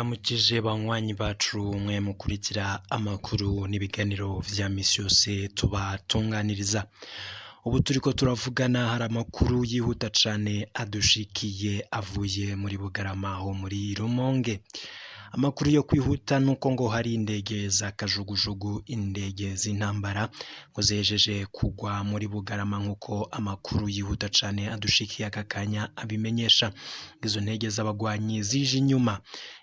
Ndabaramukije banywanyi bacu mwe mukurikira amakuru n'ibiganiro vya misi yose tubatunganiriza. Ubu turiko turavugana hari amakuru yihuta cane adushikiye avuye muri Bugarama ho muri Rumonge. Amakuru yo kwihuta nuko ngo hari indege za Kajugujugu, indege z'intambara ngo zejeje kugwa muri Bugarama nkuko amakuru yihuta cane adushikiye aka kanya abimenyesha. Izo ndege z'Abarwanyi zije inyuma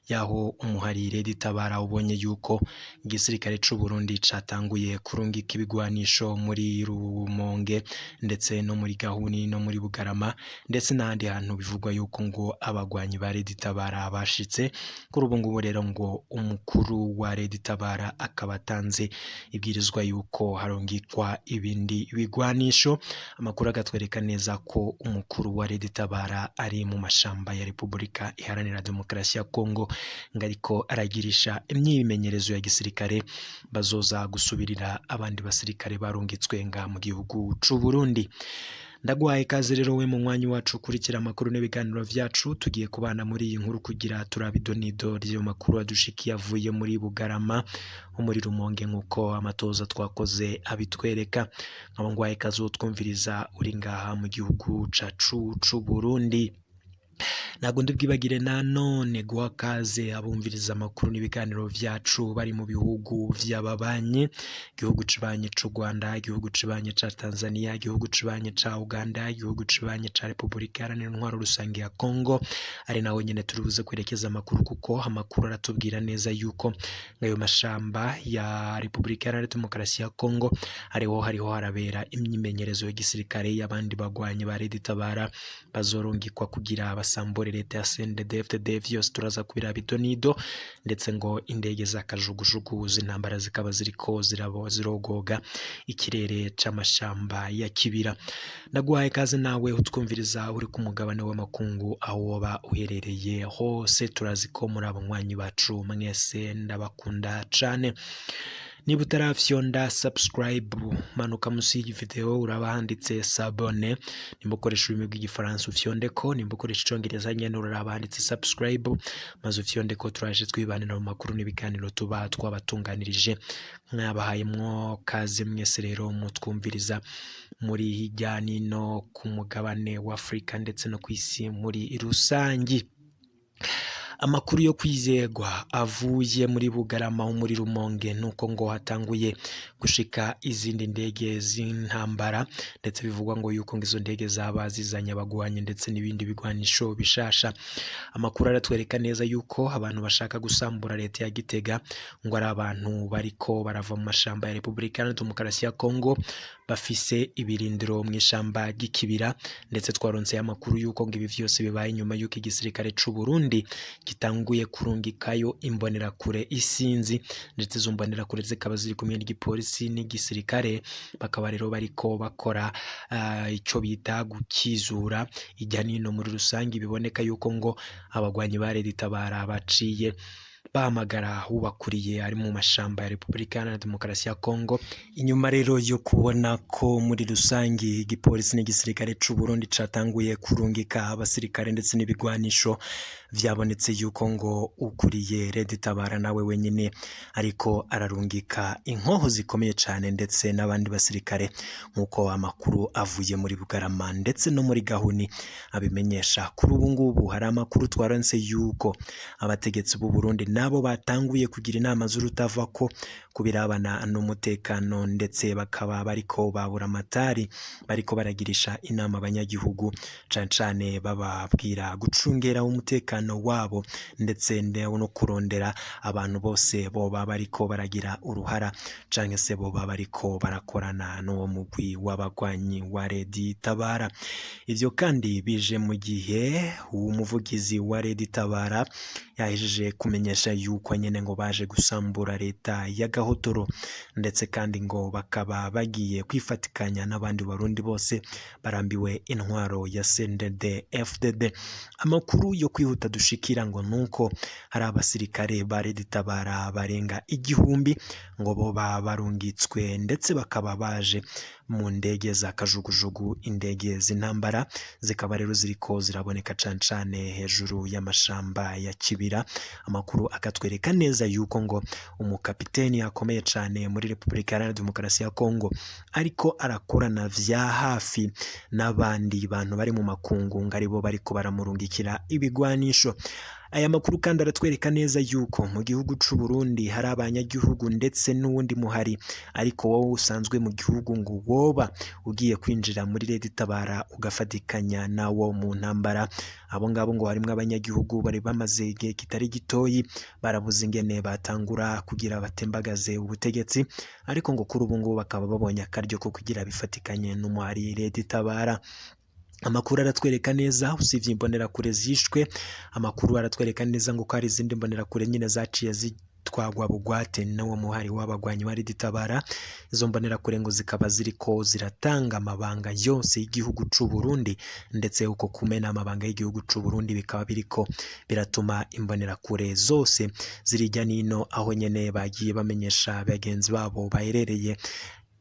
yaho umuhari Red-Tabara ubonye yuko igisirikare c'u Burundi catanguye kurungika ibigwanisho muri Rumonge ndetse no muri Gahuni no muri Bugarama ndetse n'ahandi hantu bivugwa yuko ngo Abarwanyi ba Red-Tabara bashitse. Kuri ubu ngubu rero ngo umukuru wa Red-Tabara akaba atanze ibwirizwa yuko harungikwa ibindi bigwanisho. Amakuru agatwereka neza ko umukuru wa Red-Tabara ari mu mashamba ya Repubulika Iharanira Demokarasi ya Kongo ngariko aragirisha imyimenyerezo ya gisirikare bazoza gusubirira abandi basirikare barungitswe nga mu gihugu c'u Burundi. Ndagwaye kaze rero we mu mwanya wacu kurikira amakuru n'ibiganiro vyacu, tugiye kubana muri iyi nkuru kugira turabidonido ryo makuru adushikiye avuye muri Bugarama ho muri Rumonge nkuko amatoza twakoze abitwereka. Nkabangwaye kaze utwumviriza uri ngaha mu gihugu cacu c'u Burundi. Nago ndibwibagire nanone guha kaze abumviriza amakuru n'ibiganiro vyacu bari mu bihugu vy'ababanyi, igihugu cibanye c'u Rwanda, igihugu cibanye ca Tanzania, igihugu cibanye ca Uganda, igihugu cibanye ca Repubulika Iharanira Intwaro Rusange ya Kongo. Ari naho nyene turibuze kwerekeza amakuru kuko amakuru aratubwira neza yuko ngayo mashamba ya Repubulika Iharanira Demokarasi ya Kongo hariho harabera imyimenyerezo y'igisirikare y'abandi bagwanyi ba Red-Tabara bazorungikwa kugira basambore leta ya CNDD-FDD. Vyose turaza kubira bidonido ndetse ngo indege za Kajugujugu z'intambara zikaba ziriko zirogoga ikirere c'amashamba ya Kibira. Ndaguhaye kaze nawe utwumviriza uri ku mugabane w'amakungu aho woba uherereye hose. Turazi ko muri abanywanyi bacu mwese ndabakunda cane. Niba utarafyonda subscribe manuka musi y'iyi video uraba handitse s'abonner. Nimba ukoresha ururimi rw'igifaransa ufyondeko, nimba ukoresha icongereza nyene uraba handitse subscribe maze ufyondeko. Turaje twibanira mu makuru n'ibiganiro tuba twabatunganirije. Mwabahayemwo kaze mwese rero mutwumviriza muri hirya nino ku mugabane wa Afrika ndetse no kw'isi muri rusangi. Amakuru yo kwizegwa avuye muri Bugarama ho muri Rumonge nuko ngo hatanguye gushika izindi ndege z'intambara ndetse bivugwa ngo yuko izo ndege zaba zizanye abagwanyi ndetse n'ibindi bigwanisho bishasha. Amakuru aratwereka neza yuko abantu bashaka gusambura leta ya Gitega ngo ari abantu bariko barava mu mashamba ya Repubulika Iharanira Demokarasi ya Kongo bafise ibirindiro mu ishamba ry'Ikibira ndetse twaronse amakuru yuko ngo ibi vyose bibaye nyuma yuko igisirikare c'u Burundi gitanguye kurungikayo imbonerakure isinzi ndetse zo mbonerakure zikaba ziri kumwe n'igipolisi n'igisirikare. Bakaba rero bariko bakora ico bita gukizura ijya nino muri rusangi. Biboneka yuko ngo abagwanyi ba Red-Tabara baciye bahamagara hubakuriye ari mu mashamba ya Repubulika Iharanira Demokarasi ya Kongo. Inyuma rero yo kubona ko muri rusangi igipolisi n'igisirikare c'u Burundi catanguye kurungika abasirikare ndetse n'ibigwanisho, vyabonetse yuko ngo ukuriye Red-Tabara nawe wenyine ariko ararungika inkoho zikomeye cane ndetse n'abandi basirikare nkuko amakuru avuye muri Bugarama ndetse no muri Gahuni abimenyesha. Kuri ubu ngubu hari amakuru twaronse yuko abategetsi b'u Burundi nabo batanguye kugira inama z'urutava ko kubirabana n'umutekano ndetse bakaba bariko babura amatari bariko baragirisha inama abanyagihugu cane bababwira gucungera umutekano wabo ndetse no kurondera abantu bose boba bariko baragira uruhara canke se boba bariko barakorana n'uwo mugwi w'abagwanyi wa Red-Tabara. Ivyo kandi bije mu gihe umuvugizi wa Red-Tabara yahejeje kumenyesha yuko nyene ngo baje gusambura leta ya Gahotoro ndetse kandi ngo bakaba bagiye kwifatikanya n'abandi barundi bose barambiwe intwaro ya CNDD-FDD. Amakuru yo kwihuta dushikira ngo nuko hari abasirikare ba Red-Tabara barenga igihumbi ngo boba barungitswe ndetse bakaba baje mu ndege za Kajugujugu, indege z'intambara zikaba rero ziriko ziraboneka cane hejuru y'amashamba ya kibira. Amakuru akatwereka neza yuko ngo umukapiteni akomeye cane muri Repubulika Iharanira Demokarasi ya Kongo ariko arakorana vya hafi n'abandi bantu bari mu makungu ngo aribo bariko baramurungikira ibigwanisho. Aya makuru kandi aratwereka neza yuko mu gihugu c'u Burundi hari abanyagihugu ndetse n'uwundi muhari, ariko wowe usanzwe mu gihugu ngo woba ugiye kwinjira muri Red-Tabara ugafatikanya nawo mu ntambara. Abo ngabo ngo harimwo abanyagihugu bari bamaze igihe kitari gitoyi barabuze ingene batangura kugira batembagaze ubutegetsi, ariko ngo kuri ubu ngubu bakaba babonye akaryo ko kugira bifatikanye n'umuhari Red-Tabara. Amakuru aratwereka neza usivye imbonerakure zishwe, amakuru aratwereka neza ngo ko hari izindi mbonerakure nyine zaciye zitwagwa bugwate n'uwo muhari w'abagwanyi wa Red-Tabara. Izo mbonerakure ngo zikaba ziriko ziratanga amabanga yose y'igihugu c'u Burundi, ndetse uko kumena amabanga y'igihugu c'u Burundi bikaba biriko biratuma imbonerakure zose zirijya nino aho nyene bagiye bamenyesha bagenzi babo baherereye.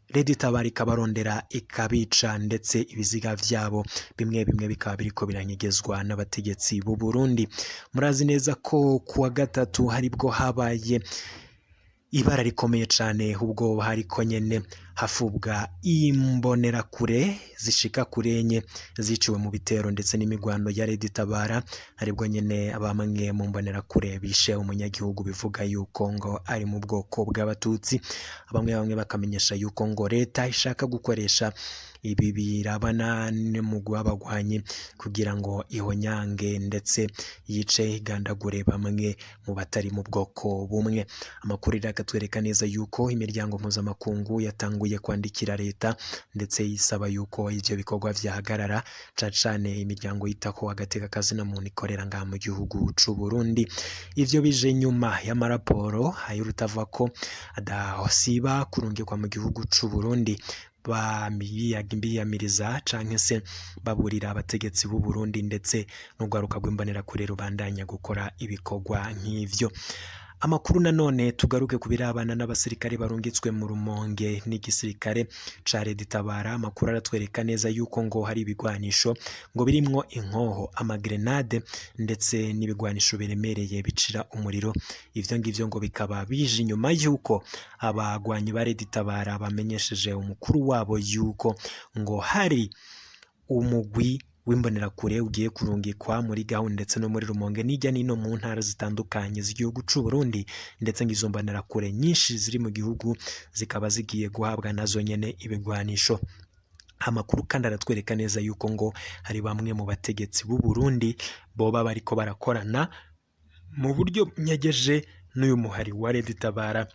Red-Tabara ikabarondera ikabica, ndetse ibiziga vyabo bimwe bimwe bikaba biriko biranyegezwa n'abategetsi b'u Burundi. Murazi neza ko kuwa gatatu haribwo habaye ibara rikomeye cane, ubwo hariko nyene hafubwa imbonerakure zishika kuri enye ziciwe mu bitero ndetse n'imigwano ya Red-Tabara. Aribwo nyene bamwe mu mbonerakure bishe umunyagihugu bivuga yuko ngo ari mu bwoko bw'abatutsi. Bamwe bakamenyesha yuko ngo leta ishaka gukoresha ibi birabana n'umugwi w'abagwanyi kugira ngo ihonyange ndetse yice igandagure bamwe mu batari mu bwoko bumwe. Amakuru akatwereka neza yuko imiryango mpuzamakungu yatanguye kwandikira leta ndetse yisaba yuko ivyo bikorwa vyahagarara, cane imiryango yitako agateka kazina muntu ikorera ngaha mu gihugu c'u Burundi. Ivyo bije nyuma y'amaraporo ayurutava ko adasiba kurungikwa mu gihugu c'u Burundi biyamiriza canke se baburira abategetsi b'u Burundi ndetse n'urwaruka rw'imbonerakure rubandanya gukora ibikorwa nk'ivyo. Amakuru nanone tugaruke kubirabana n'abasirikare barungitswe mu Rumonge n'igisirikare ca Red-Tabara. Amakuru aratwereka neza yuko ngo hari ibigwanisho ngo birimwo inkoho, amagrenade ndetse n'ibigwanisho biremereye bicira umuriro. Ivyo ngivyo ngo bikaba bije inyuma yuko abagwanyi ba Red-Tabara bamenyesheje umukuru wabo yuko ngo hari umugwi w'imbonerakure ugiye kurungikwa muri gahunda ndetse no muri Rumonge n'ijya nino mu ntara zitandukanye z'igihugu c'u Burundi, ndetse ngizo mbonerakure nyinshi ziri mu gihugu zikaba zigiye guhabwa nazo nyene ibigwanisho. Amakuru kandi aratwereka neza yuko ngo hari bamwe mu bategetsi b'u Burundi boba bariko barakorana mu buryo nyegeje n'uyu muhari wa Red-Tabara.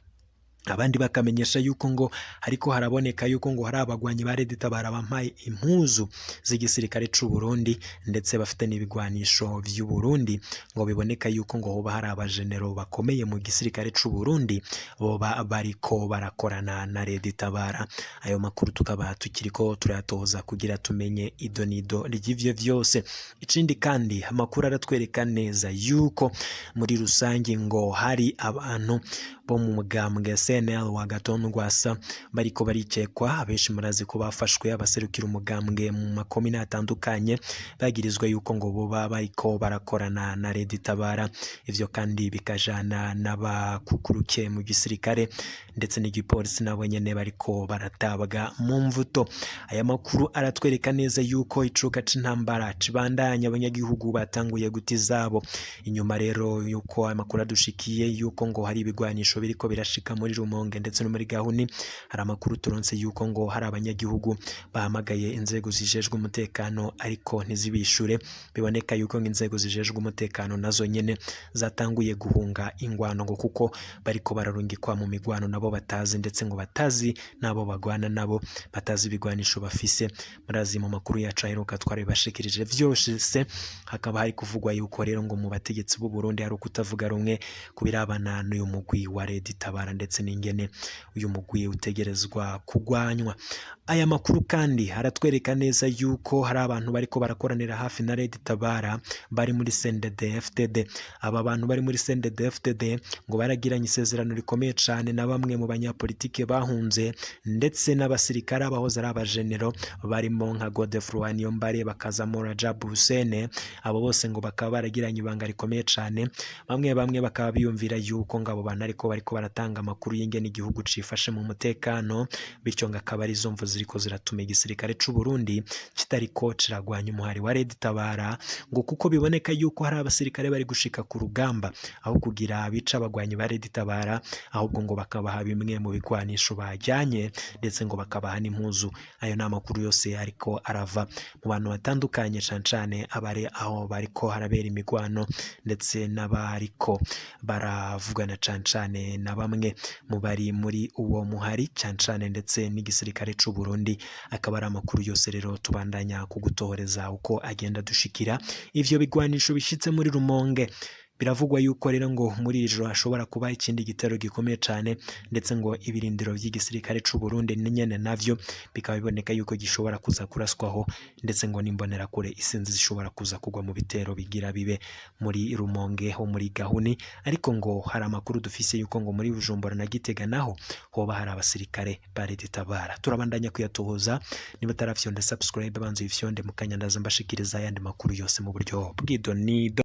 Abandi bakamenyesha yuko ngo hariko haraboneka yuko ngo hari abagwanyi ba Red-Tabara bampaye impuzu z'igisirikare c'u Burundi ndetse bafite n'ibigwanisho vy'u Burundi, ngo biboneka yuko ngo hoba hari abajenero bakomeye mu gisirikare c'u Burundi boba bariko barakorana na Red-Tabara. Ayo makuru tukaba tukiriko turatoza kugira tumenye idonido ry'ivyo vyose. Ikindi kandi amakuru aratwereka neza yuko muri rusangi ngo hari abantu bo mu mugambwe CNL wa Gatondwasa bariko baricekwa. Abenshi murazi ko bafashwe abaserukira umugambwe mu makomine atandukanye bagirizwa yuko ngo boba bariko barakorana na Red-Tabara. Ivyo kandi bikajana n'abakukuruke mu gisirikare ndetse n'igipolisi nabo nyene bariko baratabwa mu mvuto. Aya makuru aratwereka neza yuko icuka c'intambara cibandanya, abanyagihugu batanguye gutizabo. Inyuma rero yuko amakuru adushikiye yuko ngo hari ibigwanisho biriko birashika muri Rumonge ndetse no muri Gahuni, hari amakuru turonse yuko ngo hari abanyagihugu bahamagaye inzego zijejwe umutekano ariko ntizibishure. Biboneka yuko inzego zijejwe umutekano nazo nyene zatanguye guhunga ingwano ngo kuko bariko bararungikwa mu migwano nabo batazi, ndetse ngo batazi nabo bagwana nabo, batazi ibigwanisho bafise. Murazi mu makuru yacu aheruka twari bashikirije vyose hakaba hari kuvugwa yuko rero ngo mu bategetsi b'u Burundi hari ukutavuga rumwe kubirabana n'uyu mugwi wa Red-Tabara ndetse n'ingene uyu mugwi utegerezwa kugwanywa. Aya makuru kandi aratwereka neza yuko hari abantu bariko barakoranira hafi na Red-Tabara bari muri CNDD-FDD. Aba bantu bari muri CNDD-FDD ngo baragiranye isezerano rikomeye cyane na bamwe mu banyapolitike bahunze ndetse n'abasirikare abahoze ari abajenero barimo nka Godefroid Niyombare bakazamo Rajab Hussein. Abo bose ngo bakaba baragiranye ibanga rikomeye cyane, bamwe bakaba biyumvira yuko ngabo bantu ariko bariko baratanga amakuru y'ingene igihugu cifashe mu mutekano, bityo ngakaba ari zo mvu ziriko ziratuma igisirikare c'u Burundi kitariko ciragwanya umuhari wa Red-Tabara, ngo kuko biboneka yuko hari abasirikare bari gushika ku rugamba aho kugira abica abagwanyi ba Red-Tabara, ahubwo ngo bakabaha bimwe mu bigwanisho bajyanye ndetse ngo bakabaha n'impuzu. Ayo ni amakuru yose ariko arava mu bantu batandukanye cane abari aho bariko harabera imigwano ndetse n'abariko baravugana cane na bamwe mu bari muri uwo muhari cane ndetse n'igisirikare c'u Burundi. Akaba ari amakuru yose rero tubandanya kugutohoreza uko agenda dushikira. Ivyo bigwanisho bishitse muri Rumonge biravugwa yuko rero ngo muri ijoro hashobora kuba ikindi gitero gikomeye cyane, ndetse ngo ibirindiro by'igisirikare c'u Burundi nyene navyo bikaba biboneka yuko gishobora kuza kuraswaho, ndetse ngo nimbonera kure isinzi zishobora kuza kugwa mu bitero bigira bibe muri Rumonge ho muri Gahuni. Ariko ngo hari amakuru dufise yuko ngo muri Bujumbura na Gitega naho hoba hari abasirikare ba Red-Tabara. Turabandanya kuyatohoza, niba tarafyonde subscribe banzu ifyonde mukanyandaza mbashikiriza ayandi makuru yose mu buryo bw'idonido.